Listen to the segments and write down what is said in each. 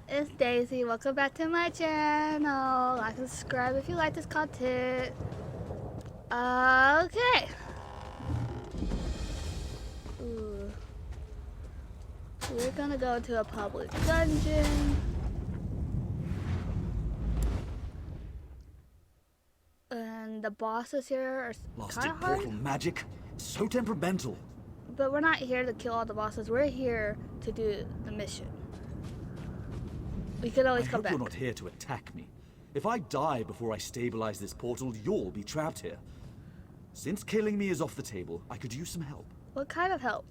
It's Daisy. Welcome back to my channel. Like and subscribe if you like this content. Okay. Ooh. We're gonna go into a public dungeon. And the bosses here are kind of hard. Portal magic, so temperamental. But we're not here to kill all the bosses. We're here to do the mission. We could always come back. You're not here to attack me. If I die before I stabilize this portal, you'll be trapped here. Since killing me is off the table, I could use some help. What kind of help?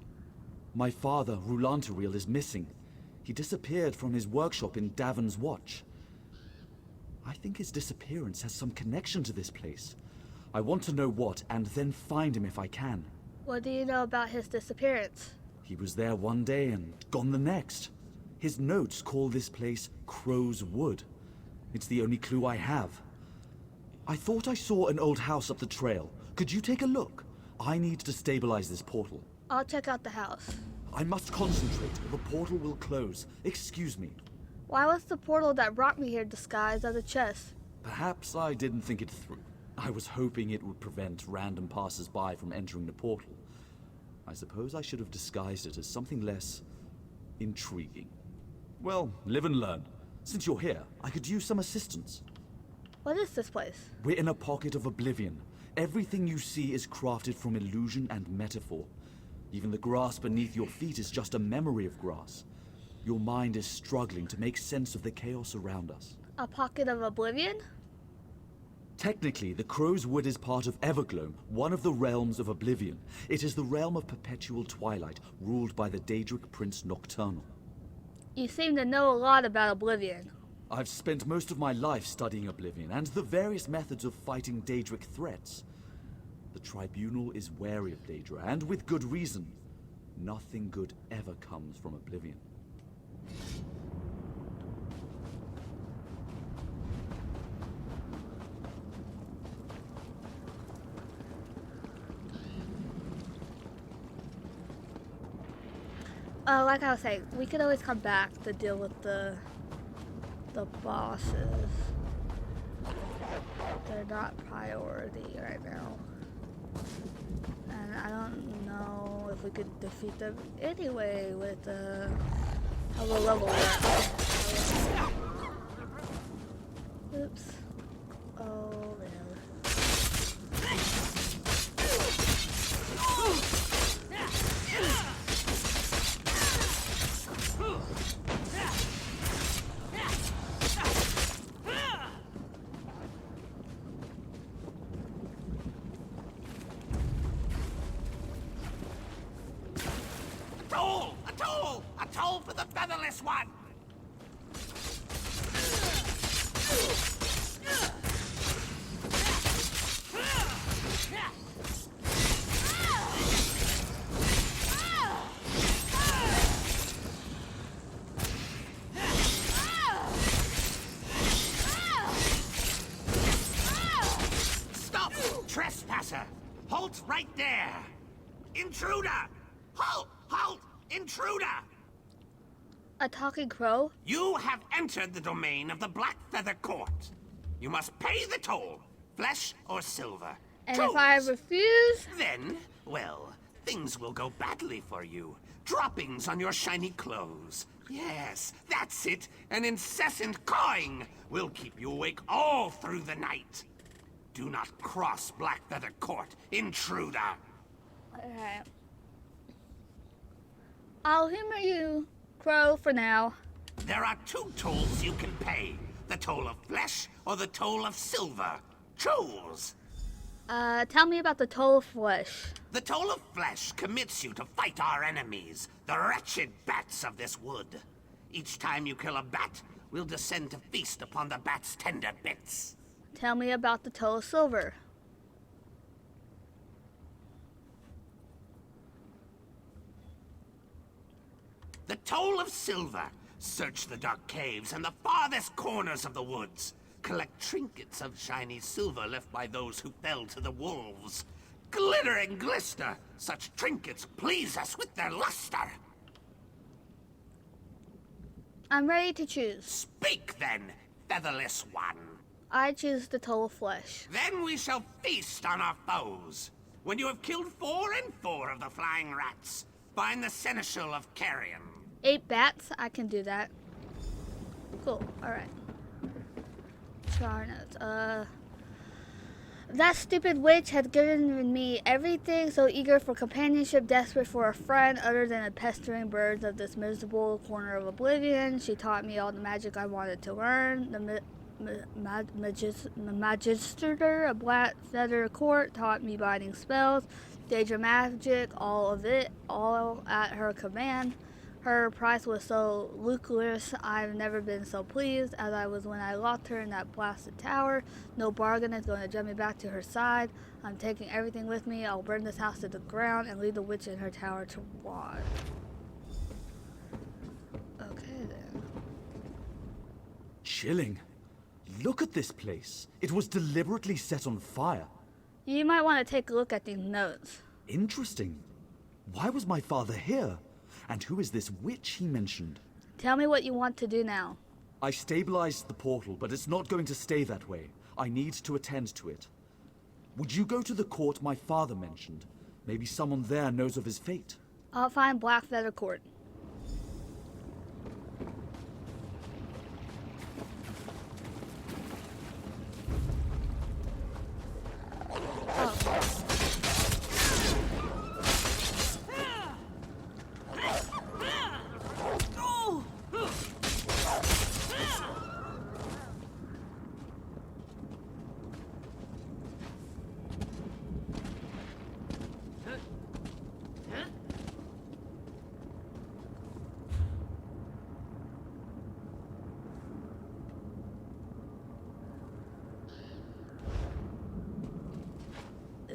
My father, Rulantaril, is missing. He disappeared from his workshop in Davon's Watch. I think his disappearance has some connection to this place. I want to know what, and then find him if I can. What do you know about his disappearance? He was there one day and gone the next. His notes call this place Crow's Wood. It's the only clue I have. I thought I saw an old house up the trail. Could you take a look? I need to stabilize this portal. I'll check out the house. I must concentrate, or the portal will close. Excuse me. Why was the portal that brought me here disguised as a chest? Perhaps I didn't think it through. I was hoping it would prevent random passers-by from entering the portal. I suppose I should have disguised it as something less intriguing. Well, live and learn. Since you're here, I could use some assistance. What is this place? We're in a pocket of oblivion. Everything you see is crafted from illusion and metaphor. Even the grass beneath your feet is just a memory of grass. Your mind is struggling to make sense of the chaos around us. A pocket of oblivion? Technically, the Crow's Wood is part of Evergloam, one of the realms of oblivion. It is the realm of perpetual twilight, ruled by the Daedric Prince Nocturnal. You seem to know a lot about oblivion. I've spent most of my life studying oblivion and the various methods of fighting Daedric threats. The Tribunal is wary of Daedra, and with good reason. Nothing good ever comes from oblivion. Like I was saying, we could always come back to deal with the bosses. They're not priority right now. And I don't know if we could defeat them anyway with how low level we're at. Oops. Oh, man. A toll for the featherless one! Stop, trespasser! Halt right there! Intruder! Halt! Halt! Intruder! A talking crow? You have entered the domain of the Black Feather Court. You must pay the toll, flesh or silver. And Choose. if I refuse? Then, well, things will go badly for you. Droppings on your shiny clothes. Yes, that's it. An incessant cawing will keep you awake all through the night. Do not cross Black Feather Court, intruder. Alright. I'll humor you, Crow, for now. There are two tolls you can pay. The toll of flesh or the toll of silver. Choose. Tell me about the toll of flesh. The toll of flesh commits you to fight our enemies, the wretched bats of this wood. Each time you kill a bat, we'll descend to feast upon the bat's tender bits. Tell me about the toll of silver. The toll of silver. Search the dark caves and the farthest corners of the woods. Collect trinkets of shiny silver left by those who fell to the wolves. Glitter and glister. Such trinkets please us with their luster. I'm ready to choose. Speak then, featherless one. I choose the toll flesh. Then we shall feast on our foes. When you have killed 4 and 4 of the flying rats, find the seneschal of Carrion. 8 bats, I can do that. Cool, alright. Charnet, that stupid witch had given me everything, so eager for companionship, desperate for a friend other than the pestering birds of this miserable corner of oblivion. She taught me all the magic I wanted to learn. The magister of Black Feather Court taught me binding spells, danger magic, all of it, all at her command. Her price was so lucrative, I've never been so pleased as I was when I locked her in that blasted tower. No bargain is going to get me back to her side. I'm taking everything with me. I'll burn this house to the ground and leave the witch in her tower to rot. Okay then. Chilling. Look at this place. It was deliberately set on fire. You might want to take a look at these notes. Interesting. Why was my father here? And who is this witch he mentioned? Tell me what you want to do now. I stabilized the portal, but it's not going to stay that way. I need to attend to it. Would you go to the court my father mentioned? Maybe someone there knows of his fate. I'll find Black Feather Court.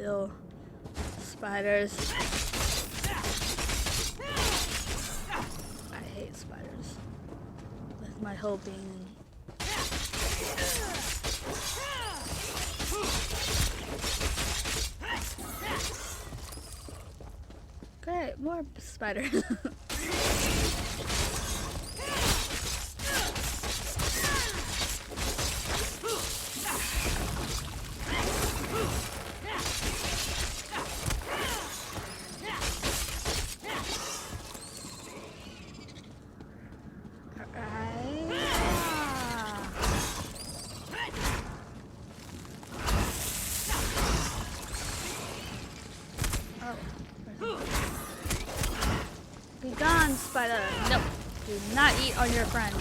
Ew. Spiders. I hate spiders. With my whole being. Great, more spiders. Be gone, spider. Nope. Do not eat on your friend.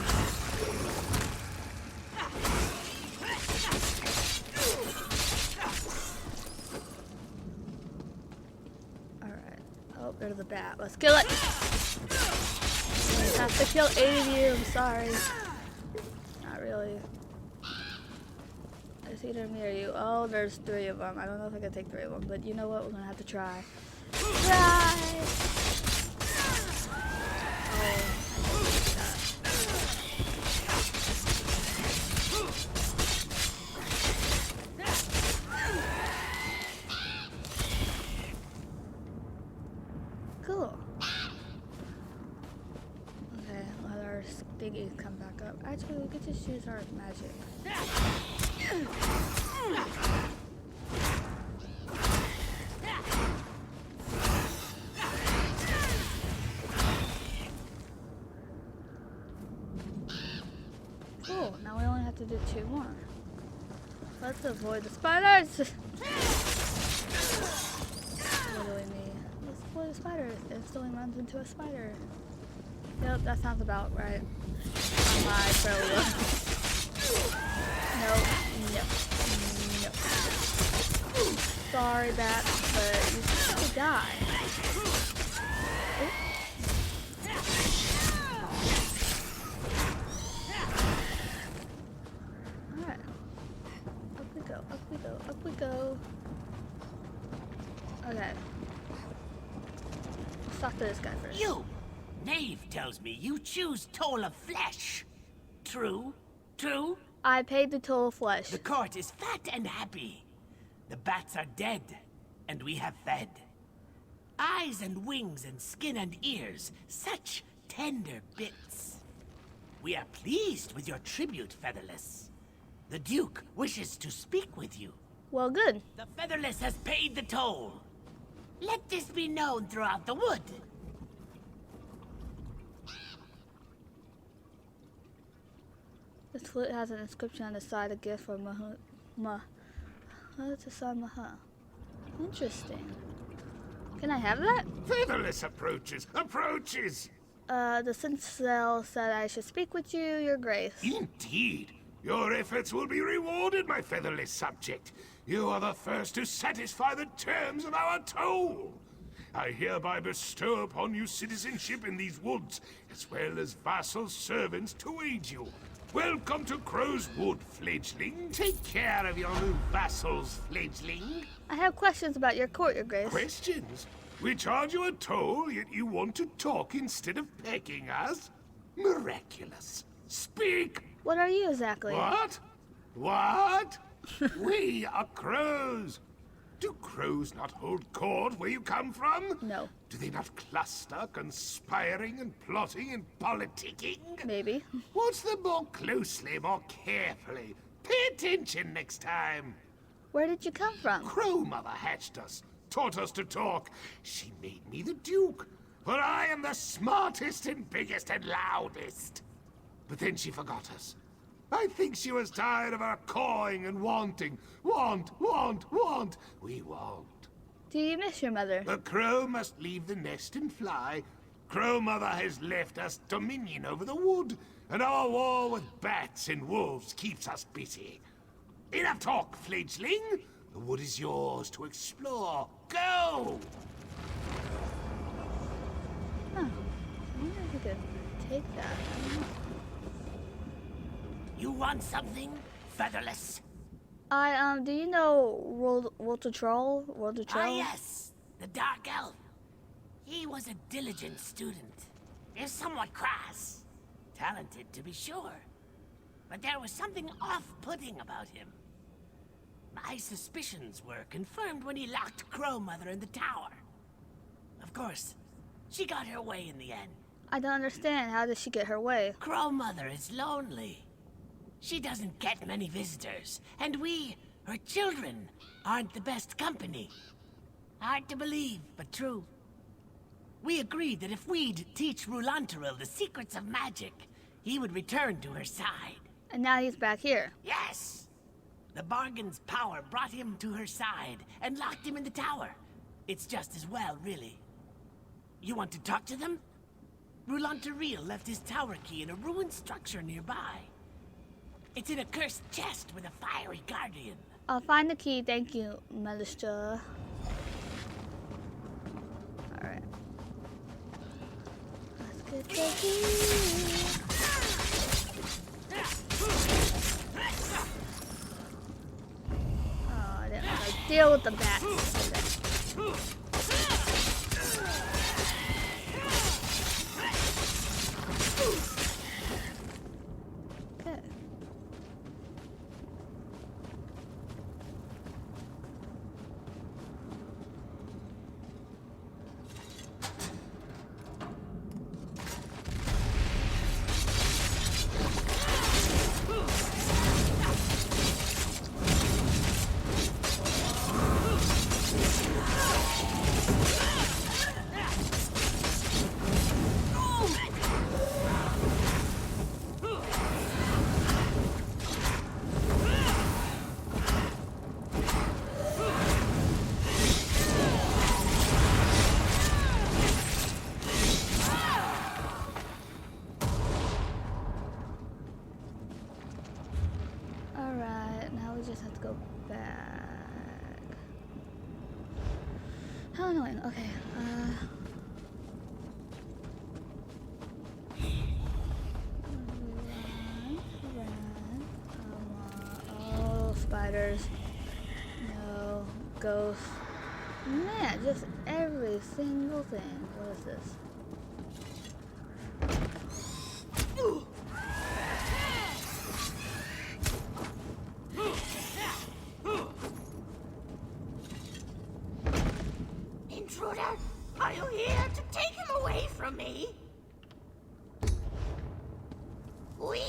Alright. Oh, there's a bat. Let's kill it. I have to kill 8 of you. I'm sorry. Not really. Is either me or you? Oh, there's 3 of them. I don't know if I can take 3 of them, but you know what? We're gonna have to try. Try! Cool. Okay, let our thingies come back up. Actually, we could just use our magic. Cool, now we only have to do 2 more. Let's avoid the spiders! Literally me. Let's avoid the spiders. It instantly runs into a spider. Yep, that sounds about right. My failure. Nope. Nope. Sorry, bat, but you have to die. Oop. Alright. Up we go, up we go, up we go. Okay. Let's talk to this guy first. You! Knave tells me you choose toll of flesh. True? True? I paid the toll of flesh. The court is fat and happy. The bats are dead, and we have fed. Eyes and wings and skin and ears, such tender bits. We are pleased with your tribute, Featherless. The Duke wishes to speak with you. Well, good. The Featherless has paid the toll. Let this be known throughout the wood. This flute has an inscription on the side, a gift for Interesting. Can I have that? Featherless approaches. The Cell said I should speak with you, Your Grace. Indeed. Your efforts will be rewarded, my featherless subject. You are the first to satisfy the terms of our toll. I hereby bestow upon you citizenship in these woods, as well as vassal servants to aid you. Welcome to Crow's Wood, fledgling. Take care of your new vassals, fledgling. I have questions about your court, Your Grace. Questions? We charge you a toll, yet you want to talk instead of pecking us? Miraculous. Speak! What are you exactly? What? We are crows. Do crows not hold court where you come from? No. Do they not cluster, conspiring and plotting and politicking? Maybe. Watch them more closely, more carefully. Pay attention next time. Where did you come from? Crow Mother hatched us, taught us to talk. She made me the Duke, for I am the smartest and biggest and loudest. But then she forgot us. I think she was tired of our cawing and wanting. Want. We won't. Do you miss your mother? The crow must leave the nest and fly. Crow Mother has left us dominion over the wood, and our war with bats and wolves keeps us busy. Enough talk, fledgling. The wood is yours to explore. Go! Huh. I wonder if we could take that. You want something, Featherless? Do you know Walter Troll? Ah, yes, the Dark Elf. He was a diligent student. Is somewhat crass. Talented, to be sure. But there was something off-putting about him. My suspicions were confirmed when he locked Crow Mother in the tower. Of course, she got her way in the end. I don't understand. How did she get her way? Crow Mother is lonely. She doesn't get many visitors, and we, her children, aren't the best company. Hard to believe, but true. We agreed that if we'd teach Rulantaril the secrets of magic, he would return to her side. And now he's back here. Yes! The bargain's power brought him to her side and locked him in the tower. It's just as well, really. You want to talk to them? Rulantaril left his tower key in a ruined structure nearby. It's in a cursed chest with a fiery guardian. I'll find the key, thank you, Melissa. Alright. Let's get the key. Oh, I didn't want to deal with the bats. Okay. Alright, now we just have to go back. How annoying. Okay, run. Oh, spiders. No, ghosts. Man, just every single thing. What is this? Intruder, are you here to take him away from me?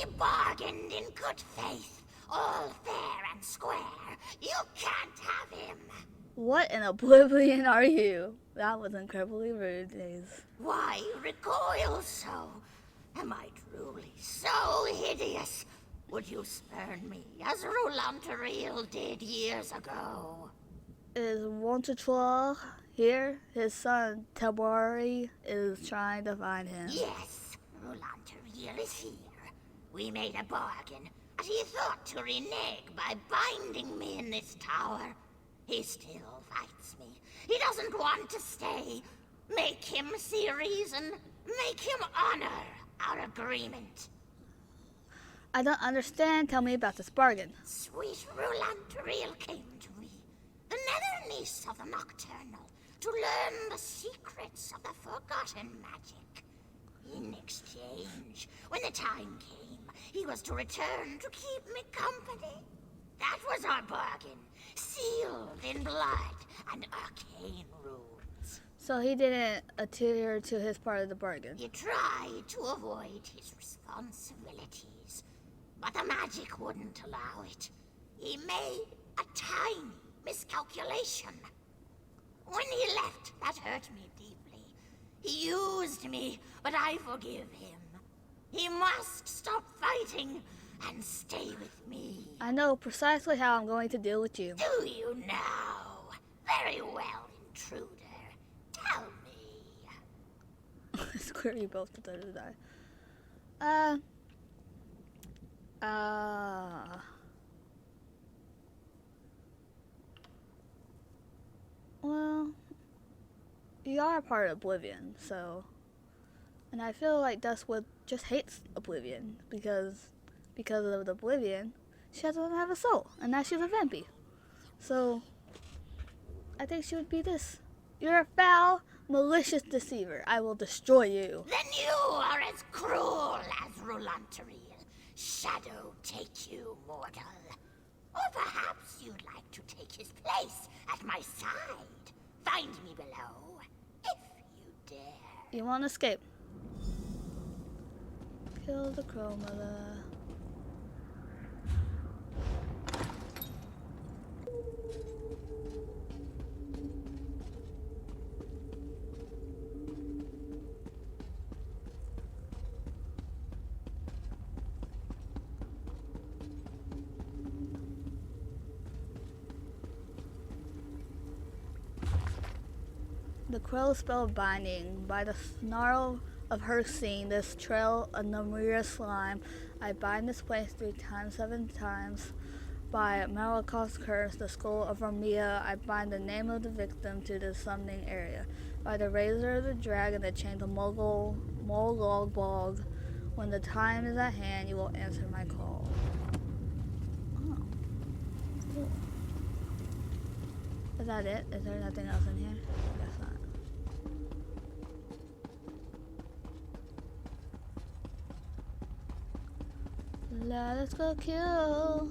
We bargained in good faith, all fair and square. You can't have him. What in oblivion are you? That was incredibly rude, Days. Why recoil so? Am I truly so hideous? Would you spurn me as Roulantaril did years ago? Is Wontatroir here? His son, Tabari, is trying to find him. Yes, Roulantaril is here. We made a bargain, and he thought to renege by binding me in this tower. He still fights me. He doesn't want to stay. Make him see reason. Make him honor our agreement. I don't understand. Tell me about this bargain. Sweet Roulantaril came to me, the nether niece of the Nocturnal, to learn the secrets of the forgotten magic. In exchange, when the time came, he was to return to keep me company. That was our bargain, sealed in blood and arcane runes. So he didn't adhere to his part of the bargain. He tried to avoid his responsibilities, but the magic wouldn't allow it. He made a tiny miscalculation. When he left, that hurt me deeply. He used me, but I forgive him. He must stop fighting and stay with me. I know precisely how I'm going to deal with you. Do you now? Very well, intruder. Tell me. It's clear you both deserve to die. Well, you are a part of Oblivion, so, and I feel like Duskwood just hates Oblivion because of the Oblivion, she doesn't have a soul, and now she's a vampy. So, I think she would be this. You're a foul, malicious deceiver. I will destroy you. Then you are as cruel as Roulantaril. Shadow take you, mortal. Or perhaps you'd like to take his place at my side. Find me below, if you dare. You won't escape. Kill the crow mother. The crow spell binding. By the snarl of her seeing this trail of Namira slime, I bind this place 3 times, 7 times. By Malakoth's curse, the skull of Ramia, I bind the name of the victim to the summoning area. By the razor of the dragon that chained the Molog Bog, when the time is at hand, you will answer my call. Oh, cool. Is that it? Is there nothing else in here? I guess not. Let's go kill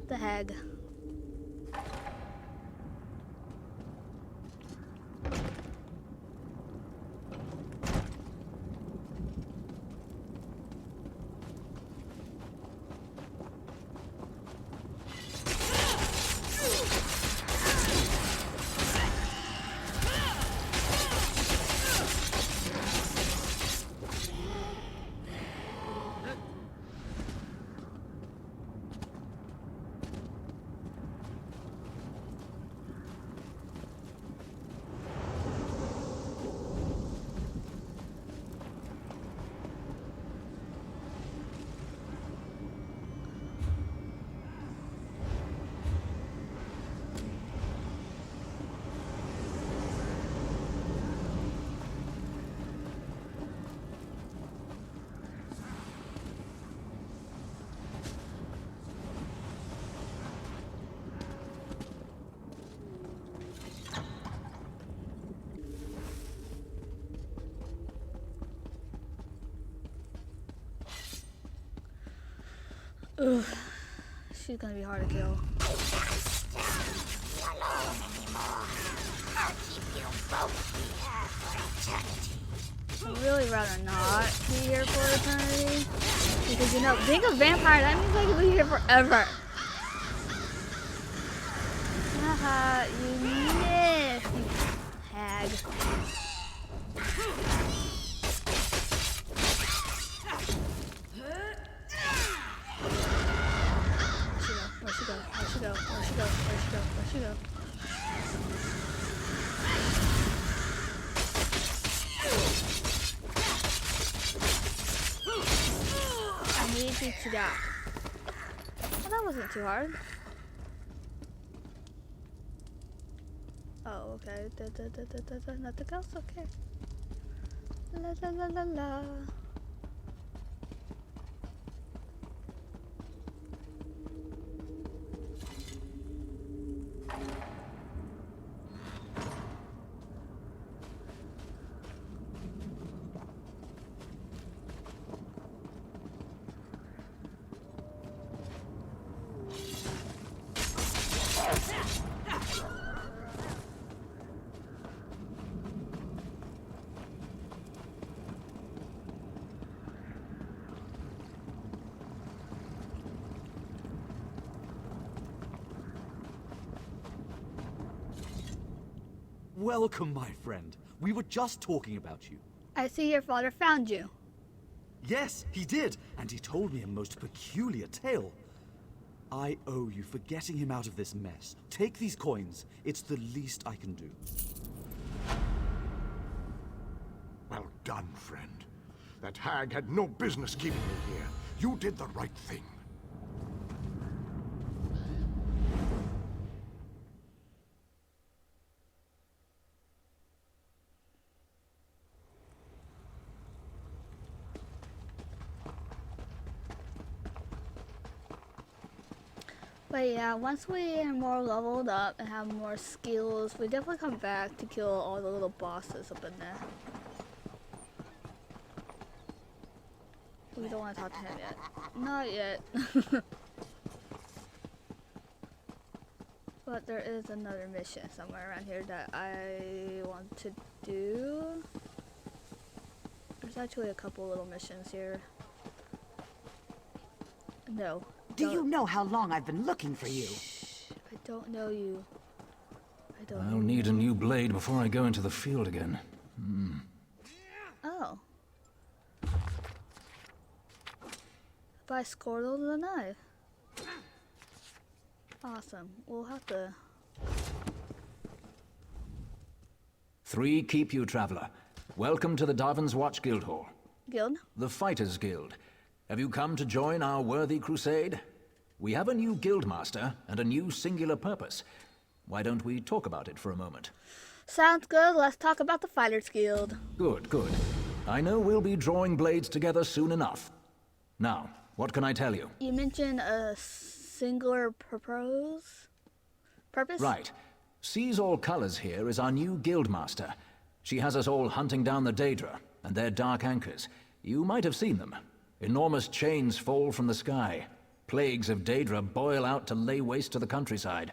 the hag. Ugh, she's gonna be hard to kill. I can't stand you alone anymore. I'll keep you both here for eternity. I'd really rather not be here for eternity. Because, you know, being a vampire, that means I can be here forever. Haha, you missed, you hag. Where'd she go? Where'd she go? Where'd she go? Where'd she go? Where'd she go? I need you to die. Well, that wasn't too hard. Oh, okay. Nothing else? Okay. La la la la la. Welcome, my friend. We were just talking about you. I see your father found you. Yes, he did, and he told me a most peculiar tale. I owe you for getting him out of this mess. Take these coins. It's the least I can do. Well done, friend. That hag had no business keeping me here. You did the right thing. But yeah, once we are more leveled up and have more skills, we definitely come back to kill all the little bosses up in there. We don't want to talk to him yet. Not yet. But there is another mission somewhere around here that I want to do. There's actually a couple little missions here. No. Do you know how long I've been looking for you? Shh, I don't know you. I'll need a new blade before I go into the field again. Oh. By Squirtle the knife. Awesome. We'll have to... 3 keep you, traveler. Welcome to the Darvin's Watch Guildhall. Guild? The Fighters Guild. Have you come to join our worthy crusade? We have a new guildmaster and a new singular purpose. Why don't we talk about it for a moment? Sounds good. Let's talk about the Fighters Guild. Good, good. I know we'll be drawing blades together soon enough. Now, what can I tell you? You mentioned a singular purpose? Right. Sees All Colors here is our new guildmaster. She has us all hunting down the Daedra and their dark anchors. You might have seen them. Enormous chains fall from the sky. Plagues of Daedra boil out to lay waste to the countryside.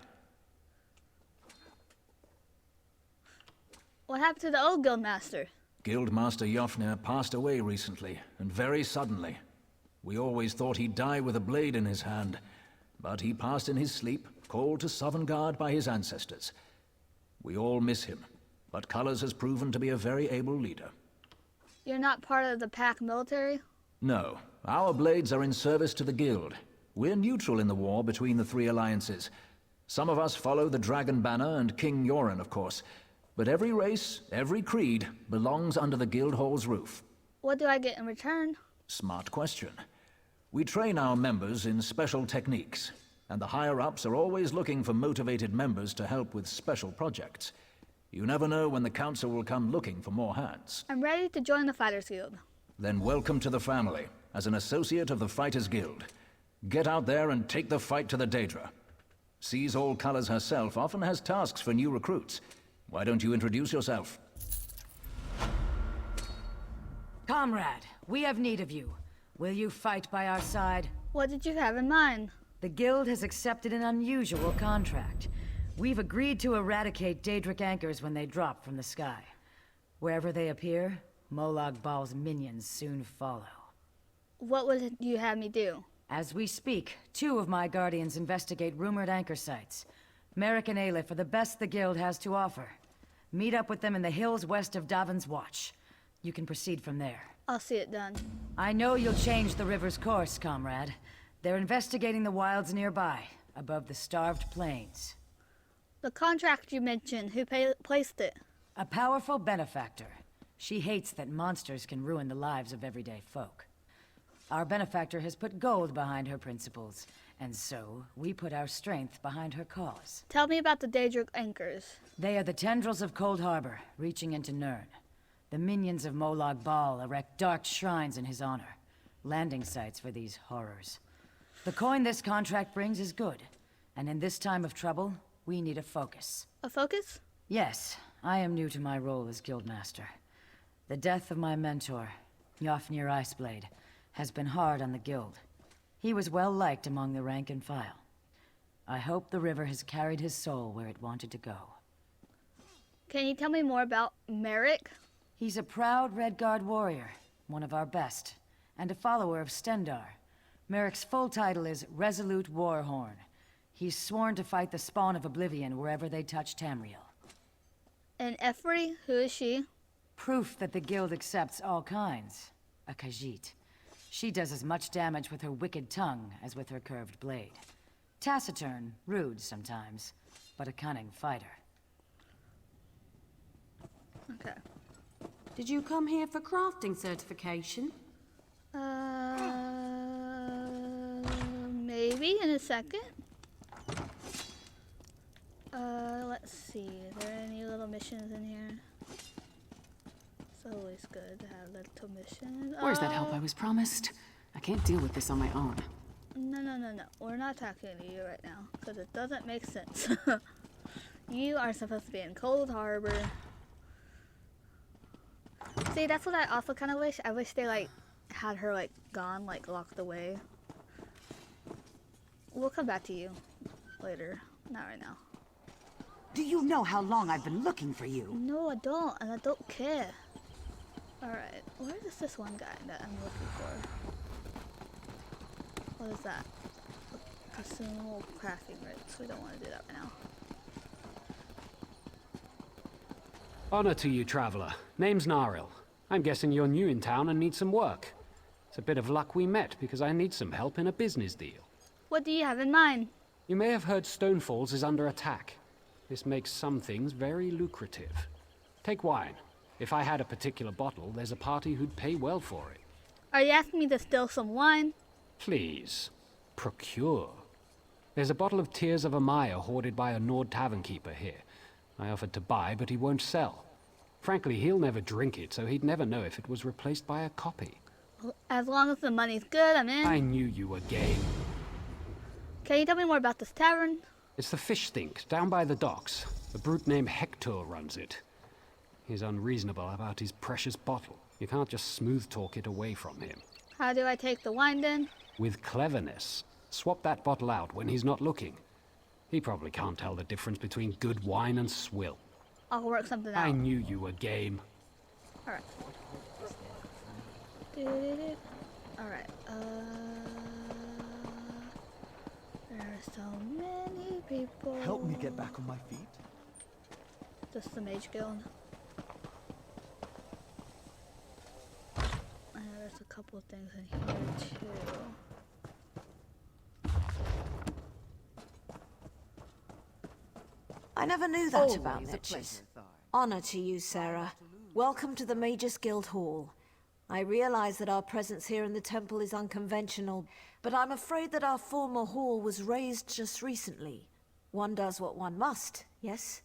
What happened to the old guildmaster? Guildmaster Jofnir passed away recently, and very suddenly. We always thought he'd die with a blade in his hand, but he passed in his sleep, called to Sovngarde by his ancestors. We all miss him, but Colors has proven to be a very able leader. You're not part of the pack military? No, our blades are in service to the Guild. We're neutral in the war between the 3 alliances. Some of us follow the Dragon Banner and King Yoren, of course. But every race, every creed, belongs under the Guildhall's roof. What do I get in return? Smart question. We train our members in special techniques, and the higher-ups are always looking for motivated members to help with special projects. You never know when the Council will come looking for more hands. I'm ready to join the Fighters Guild. Then welcome to the family, as an associate of the Fighters Guild. Get out there and take the fight to the Daedra. Sees All Colors herself often has tasks for new recruits. Why don't you introduce yourself? Comrade, we have need of you. Will you fight by our side? What did you have in mind? The Guild has accepted an unusual contract. We've agreed to eradicate Daedric anchors when they drop from the sky. Wherever they appear, Molag Bal's minions soon follow. What would you have me do? As we speak, 2 of my guardians investigate rumored anchor sites. Merrick and Aleph are the best the guild has to offer. Meet up with them in the hills west of Davin's Watch. You can proceed from there. I'll see it done. I know you'll change the river's course, comrade. They're investigating the wilds nearby, above the starved plains. The contract you mentioned, who placed it? A powerful benefactor. She hates that monsters can ruin the lives of everyday folk. Our benefactor has put gold behind her principles, and so we put our strength behind her cause. Tell me about the Daedric anchors. They are the tendrils of Cold Harbor, reaching into Nirn. The minions of Molag Bal erect dark shrines in his honor, landing sites for these horrors. The coin this contract brings is good, and in this time of trouble, we need a focus. A focus? Yes, I am new to my role as Guildmaster. The death of my mentor, Yofnir Iceblade, has been hard on the Guild. He was well liked among the rank and file. I hope the river has carried his soul where it wanted to go. Can you tell me more about Merrick? He's a proud Redguard warrior, one of our best, and a follower of Stendar. Merrick's full title is Resolute Warhorn. He's sworn to fight the spawn of Oblivion wherever they touch Tamriel. And Ephri, who is she? Proof that the Guild accepts all kinds. A Khajiit. She does as much damage with her wicked tongue as with her curved blade. Taciturn, rude sometimes, but a cunning fighter. Okay. Did you come here for crafting certification? Maybe in a second. Let's see. Are there any little missions in here? It's always good to have little missions. Where's that help I was promised? I can't deal with this on my own. No. We're not talking to you right now, because it doesn't make sense. You are supposed to be in Cold Harbor. See, that's what I also kind of wish. I wish they, like, had her, like, gone, like, locked away. We'll come back to you later. Not right now. Do you know how long I've been looking for you? No, I don't, and I don't care. Alright, where is this one guy that I'm looking for? What is that? Consumable crafting rates. We don't want to do that right now. Honor to you, traveler. Name's Naril. I'm guessing you're new in town and need some work. It's a bit of luck we met, because I need some help in a business deal. What do you have in mind? You may have heard Stonefalls is under attack. This makes some things very lucrative. Take wine. If I had a particular bottle, there's a party who'd pay well for it. Are you asking me to steal some wine? Please. Procure. There's a bottle of Tears of Amaya hoarded by a Nord tavern keeper here. I offered to buy, but he won't sell. Frankly, he'll never drink it, so he'd never know if it was replaced by a copy. As long as the money's good, I'm in. I knew you were game. Can you tell me more about this tavern? It's the Fish Stink, down by the docks. A brute named Hector runs it. He's unreasonable about his precious bottle. You can't just smooth talk it away from him. How do I take the wine then? With cleverness. Swap that bottle out when he's not looking. He probably can't tell the difference between good wine and swill. I'll work something out. I knew you were game. Alright. Alright, there are so many people. Help me get back on my feet. This is the Mage Guild. I know there's a couple of things in here too. I never knew that about niches. Honor to you, Sarah. Welcome to the Magus Guild Hall. I realize that our presence here in the temple is unconventional, but I'm afraid that our former hall was razed just recently. One does what one must, yes?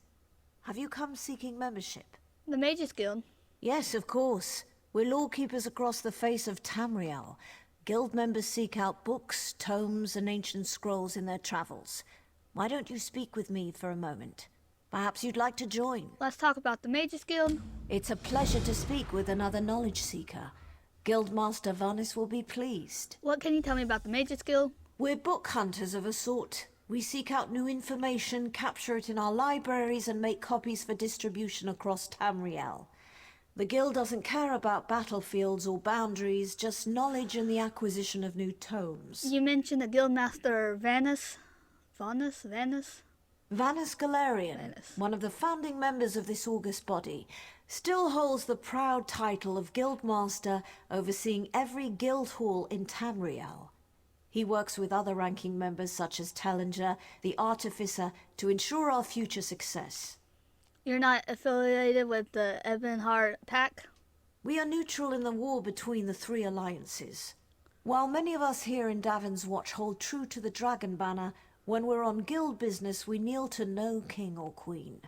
Have you come seeking membership? The Mages Guild? Yes, of course. We're lawkeepers across the face of Tamriel. Guild members seek out books, tomes, and ancient scrolls in their travels. Why don't you speak with me for a moment? Perhaps you'd like to join. Let's talk about the Mages Guild. It's a pleasure to speak with another knowledge seeker. Guildmaster Vanis will be pleased. What can you tell me about the Mages Guild? We're book hunters of a sort. We seek out new information, capture it in our libraries, and make copies for distribution across Tamriel. The guild doesn't care about battlefields or boundaries, just knowledge and the acquisition of new tomes. You mentioned the guildmaster Vanus Galarian, one of the founding members of this august body, still holds the proud title of guildmaster, overseeing every guild hall in Tamriel. He works with other ranking members such as Tellinger, the Artificer, to ensure our future success. You're not affiliated with the Ebonheart Pack? We are neutral in the war between the three alliances. While many of us here in Davin's Watch hold true to the Dragon Banner, when we're on guild business we kneel to no king or queen.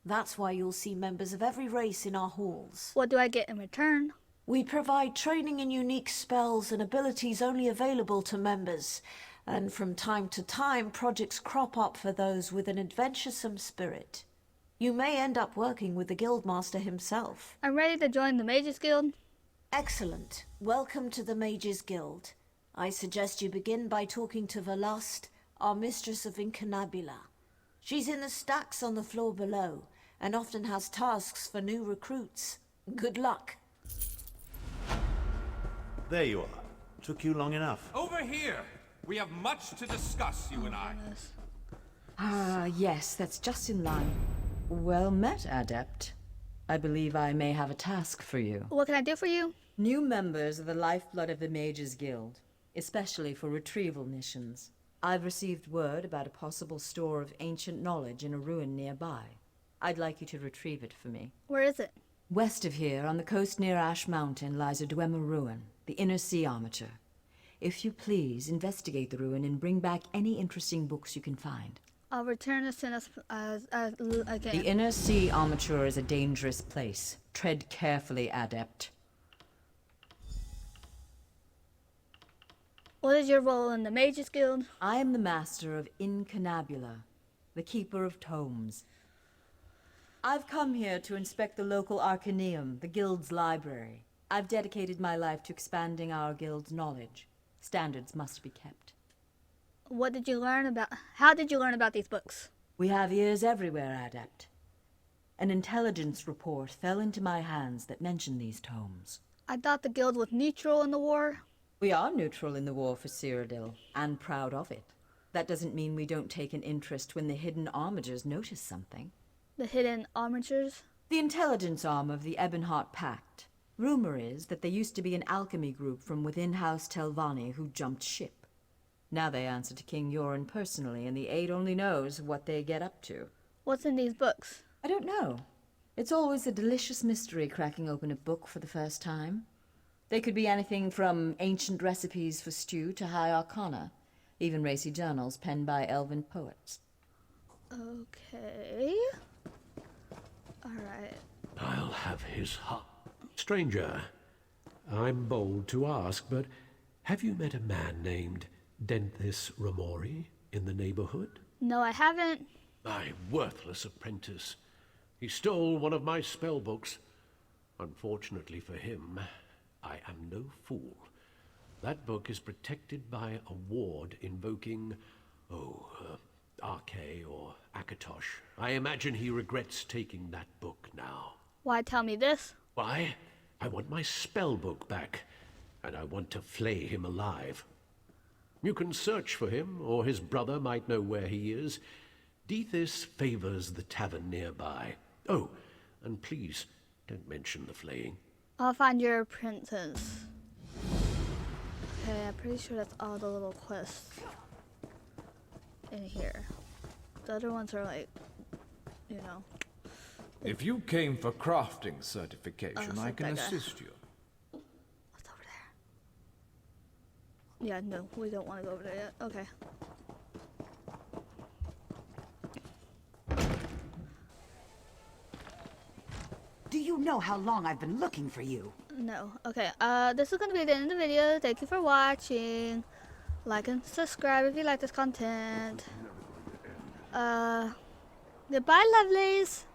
That's why you'll see members of every race in our halls. What do I get in return? We provide training in unique spells and abilities only available to members, and from time to time projects crop up for those with an adventuresome spirit. You may end up working with the Guildmaster himself. I'm ready to join the Mages Guild. Excellent. Welcome to the Mages Guild. I suggest you begin by talking to Velast, our mistress of Incunabula. She's in the stacks on the floor below, and often has tasks for new recruits. Good luck. There you are. Took you long enough. Over here! We have much to discuss, you and I. Ah, yes, that's just in line. Well met, Adept. I believe I may have a task for you. What can I do for you? New members are the lifeblood of the Mages Guild, especially for retrieval missions. I've received word about a possible store of ancient knowledge in a ruin nearby. I'd like you to retrieve it for me. Where is it? West of here, on the coast near Ash Mountain, lies a Dwemer ruin, the Inner Sea Armature. If you please, investigate the ruin and bring back any interesting books you can find. I'll return as soon as I can. The Inner Sea Armature is a dangerous place. Tread carefully, Adept. What is your role in the Mages Guild? I am the master of Incunabula, the keeper of tomes. I've come here to inspect the local Arcaneum, the guild's library. I've dedicated my life to expanding our guild's knowledge. Standards must be kept. What did you learn about? How did you learn about these books? We have ears everywhere, Adept. An intelligence report fell into my hands that mentioned these tomes. I thought the guild was neutral in the war. We are neutral in the war for Cyrodiil, and proud of it. That doesn't mean we don't take an interest when the hidden armigers notice something. The hidden armatures? The intelligence arm of the Ebonheart Pact. Rumor is that there used to be an alchemy group from within House Telvanni who jumped ship. Now they answer to King Yoren personally, and the Aid only knows what they get up to. What's in these books? I don't know. It's always a delicious mystery cracking open a book for the first time. They could be anything from ancient recipes for stew to high arcana, even racy journals penned by elven poets. Okay. Alright. I'll have his heart. Stranger, I'm bold to ask, but have you met a man named Denthis Ramori in the neighborhood? No, I haven't. My worthless apprentice. He stole one of my spell books. Unfortunately for him, I am no fool. That book is protected by a ward invoking, Arche or Akatosh. I imagine he regrets taking that book now. Why tell me this? Why? I want my spell book back, and I want to flay him alive. You can search for him, or his brother might know where he is. Dethys favors the tavern nearby. Oh, and please, don't mention the flaying. I'll find your apprentice. Okay, I'm pretty sure that's all the little quests in here. The other ones are like, you know. If you came for crafting certification, I can assist you. What's over there? Yeah, no, we don't want to go over there yet. Okay. Do you know how long I've been looking for you? No. Okay, this is going to be the end of the video. Thank you for watching. Like and subscribe if you like this content. Goodbye, lovelies.